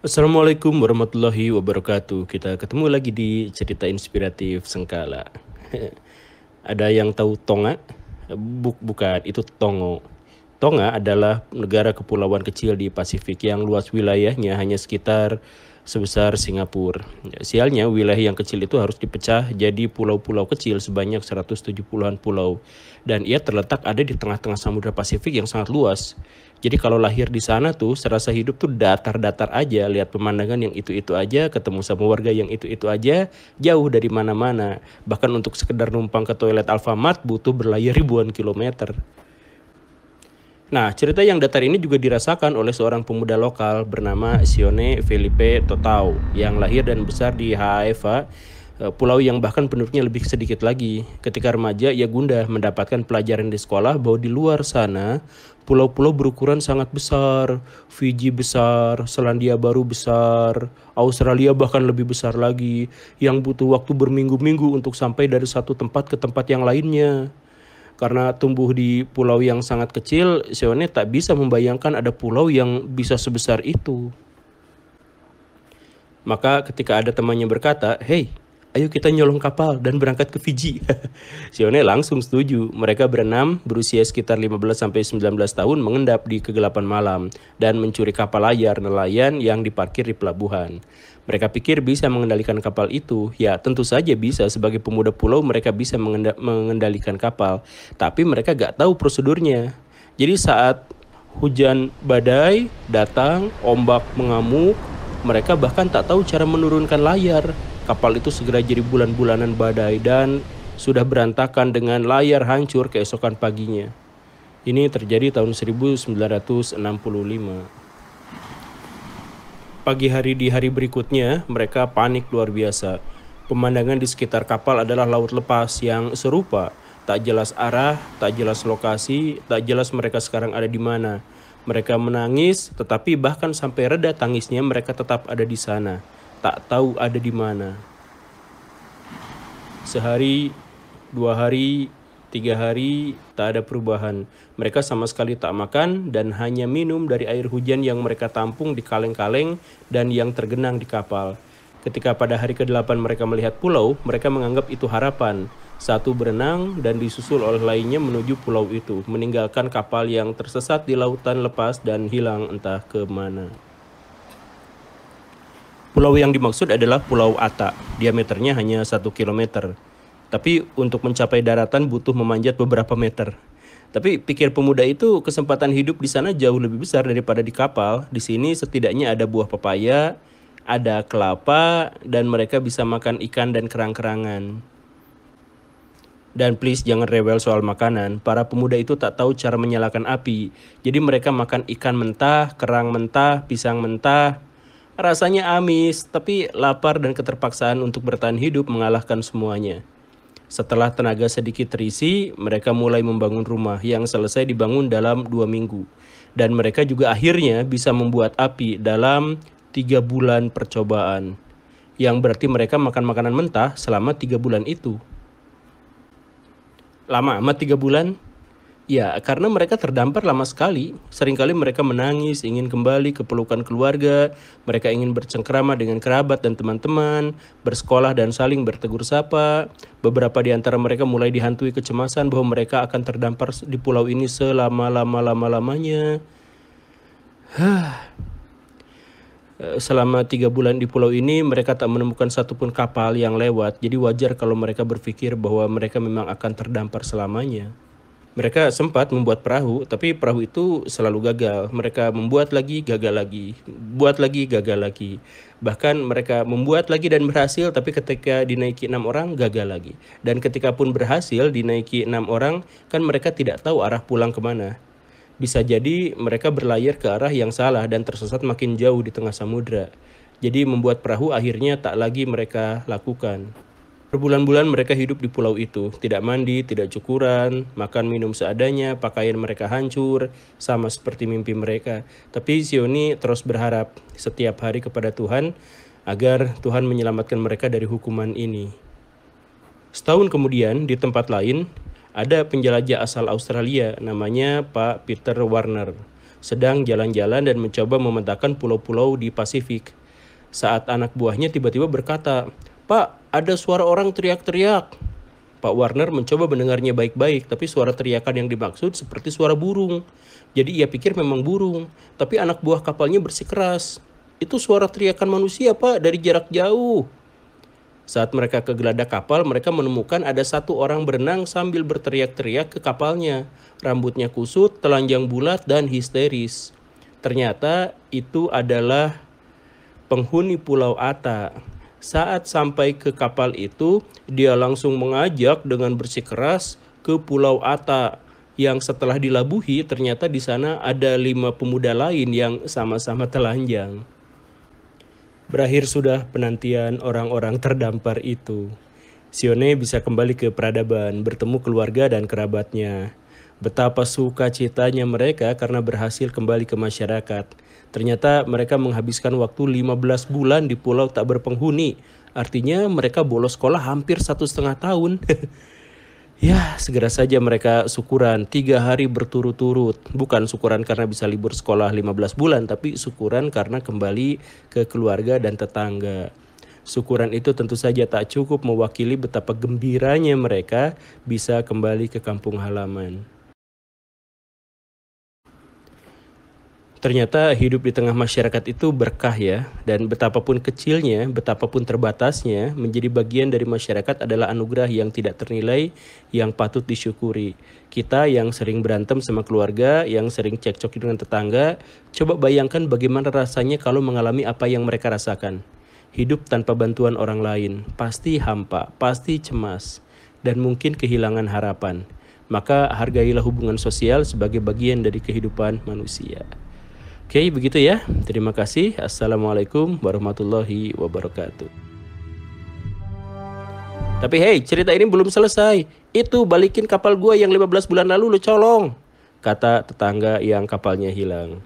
Assalamualaikum warahmatullahi wabarakatuh. Kita ketemu lagi di cerita inspiratif Sengkala. Ada yang tahu Tonga? Bukan, itu Tongo. Tonga adalah negara kepulauan kecil di Pasifik yang luas wilayahnya hanya sekitar sebesar Singapura. Sialnya, wilayah yang kecil itu harus dipecah jadi pulau-pulau kecil sebanyak 170-an pulau. Dan ia terletak ada di tengah-tengah Samudra Pasifik yang sangat luas. Jadi kalau lahir di sana tuh serasa hidup tuh datar-datar aja, lihat pemandangan yang itu-itu aja, ketemu sama warga yang itu-itu aja, jauh dari mana-mana. Bahkan untuk sekedar numpang ke toilet Alfamart butuh berlayar ribuan kilometer. Nah, cerita yang datar ini juga dirasakan oleh seorang pemuda lokal bernama Sione Felipe Totau yang lahir dan besar di Haifa, pulau yang bahkan penduduknya lebih sedikit lagi. Ketika remaja, ia gundah mendapatkan pelajaran di sekolah bahwa di luar sana pulau-pulau berukuran sangat besar. Fiji besar, Selandia Baru besar, Australia bahkan lebih besar lagi, yang butuh waktu berminggu-minggu untuk sampai dari satu tempat ke tempat yang lainnya. Karena tumbuh di pulau yang sangat kecil, Seone tak bisa membayangkan ada pulau yang bisa sebesar itu. Maka ketika ada temannya berkata, "Hei, ayo kita nyolong kapal dan berangkat ke Fiji." Sione langsung setuju. Mereka berenam, berusia sekitar 15-19 tahun, mengendap di kegelapan malam dan mencuri kapal layar nelayan yang diparkir di pelabuhan. Mereka pikir bisa mengendalikan kapal itu. Ya, tentu saja bisa. Sebagai pemuda pulau, mereka bisa mengendalikan kapal. Tapi mereka gak tahu prosedurnya. Jadi saat hujan badai datang, ombak mengamuk, mereka bahkan tak tahu cara menurunkan layar. Kapal itu segera jadi bulan-bulanan badai dan sudah berantakan dengan layar hancur keesokan paginya. Ini terjadi tahun 1965. Pagi hari di hari berikutnya, mereka panik luar biasa. Pemandangan di sekitar kapal adalah laut lepas yang serupa. Tak jelas arah, tak jelas lokasi, tak jelas mereka sekarang ada di mana. Mereka menangis, tetapi bahkan sampai reda tangisnya mereka tetap ada di sana. Tak tahu ada di mana. Sehari, 2 hari, 3 hari, tak ada perubahan. Mereka sama sekali tak makan dan hanya minum dari air hujan yang mereka tampung di kaleng-kaleng dan yang tergenang di kapal. Ketika pada hari ke-8 mereka melihat pulau, mereka menganggap itu harapan. Satu berenang dan disusul oleh lainnya menuju pulau itu, meninggalkan kapal yang tersesat di lautan lepas dan hilang entah ke mana. Pulau yang dimaksud adalah Pulau Ata, diameternya hanya 1 kilometer. Tapi untuk mencapai daratan butuh memanjat beberapa meter. Tapi pikir pemuda itu kesempatan hidup di sana jauh lebih besar daripada di kapal. Di sini setidaknya ada buah pepaya, ada kelapa, dan mereka bisa makan ikan dan kerang-kerangan. Dan please jangan rewel soal makanan. Para pemuda itu tak tahu cara menyalakan api. Jadi mereka makan ikan mentah, kerang mentah, pisang mentah. Rasanya amis, tapi lapar dan keterpaksaan untuk bertahan hidup mengalahkan semuanya. Setelah tenaga sedikit terisi, mereka mulai membangun rumah yang selesai dibangun dalam 2 minggu. Dan mereka juga akhirnya bisa membuat api dalam 3 bulan percobaan. Yang berarti mereka makan makanan mentah selama 3 bulan itu. Lama amat 3 bulan? Ya, karena mereka terdampar lama sekali. Seringkali mereka menangis, ingin kembali ke pelukan keluarga. Mereka ingin bercengkrama dengan kerabat dan teman-teman, bersekolah dan saling bertegur sapa. Beberapa di antara mereka mulai dihantui kecemasan bahwa mereka akan terdampar di pulau ini selama-lama-lama-lamanya. Selama 3 bulan di pulau ini, mereka tak menemukan satupun kapal yang lewat. Jadi wajar kalau mereka berpikir bahwa mereka memang akan terdampar selamanya. Mereka sempat membuat perahu, tapi perahu itu selalu gagal. Mereka membuat lagi, gagal lagi. Buat lagi, gagal lagi. Bahkan mereka membuat lagi dan berhasil, tapi ketika dinaiki 6 orang, gagal lagi. Dan ketika pun berhasil dinaiki 6 orang, kan mereka tidak tahu arah pulang kemana. Bisa jadi mereka berlayar ke arah yang salah dan tersesat makin jauh di tengah samudra. Jadi membuat perahu akhirnya tak lagi mereka lakukan. Berbulan-bulan mereka hidup di pulau itu, tidak mandi, tidak cukuran, makan minum seadanya, pakaian mereka hancur, sama seperti mimpi mereka. Tapi Sioni terus berharap setiap hari kepada Tuhan agar Tuhan menyelamatkan mereka dari hukuman ini. Setahun kemudian di tempat lain ada penjelajah asal Australia namanya Pak Peter Warner. sedang jalan-jalan dan mencoba memetakan pulau-pulau di Pasifik. Saat anak buahnya tiba-tiba berkata, "Pak, ada suara orang teriak-teriak." Pak Warner mencoba mendengarnya baik-baik, tapi suara teriakan yang dimaksud seperti suara burung. Jadi ia pikir memang burung, tapi anak buah kapalnya bersikeras. "Itu suara teriakan manusia, Pak, dari jarak jauh." Saat mereka ke geladak kapal, mereka menemukan ada satu orang berenang sambil berteriak-teriak ke kapalnya. Rambutnya kusut, telanjang bulat, dan histeris. Ternyata itu adalah penghuni Pulau Ata. Saat sampai ke kapal itu, dia langsung mengajak dengan bersikeras ke Pulau Ata. Yang setelah dilabuhi, ternyata di sana ada 5 pemuda lain yang sama-sama telanjang. Berakhir sudah penantian orang-orang terdampar itu. Sione bisa kembali ke peradaban, bertemu keluarga dan kerabatnya. Betapa sukacitanya mereka karena berhasil kembali ke masyarakat. Ternyata mereka menghabiskan waktu 15 bulan di pulau tak berpenghuni. Artinya mereka bolos sekolah hampir 1,5 tahun. Ya, segera saja mereka syukuran 3 hari berturut-turut. Bukan syukuran karena bisa libur sekolah 15 bulan, tapi syukuran karena kembali ke keluarga dan tetangga. Syukuran itu tentu saja tak cukup mewakili betapa gembiranya mereka bisa kembali ke kampung halaman. Ternyata hidup di tengah masyarakat itu berkah ya, dan betapapun kecilnya, betapapun terbatasnya, menjadi bagian dari masyarakat adalah anugerah yang tidak ternilai, yang patut disyukuri. Kita yang sering berantem sama keluarga, yang sering cekcok dengan tetangga, coba bayangkan bagaimana rasanya kalau mengalami apa yang mereka rasakan. Hidup tanpa bantuan orang lain, pasti hampa, pasti cemas, dan mungkin kehilangan harapan. Maka hargailah hubungan sosial sebagai bagian dari kehidupan manusia. Oke, begitu ya. Terima kasih. Assalamualaikum warahmatullahi wabarakatuh. Tapi hey, cerita ini belum selesai. Itu balikin kapal gua yang 15 bulan lalu lo colong, kata tetangga yang kapalnya hilang.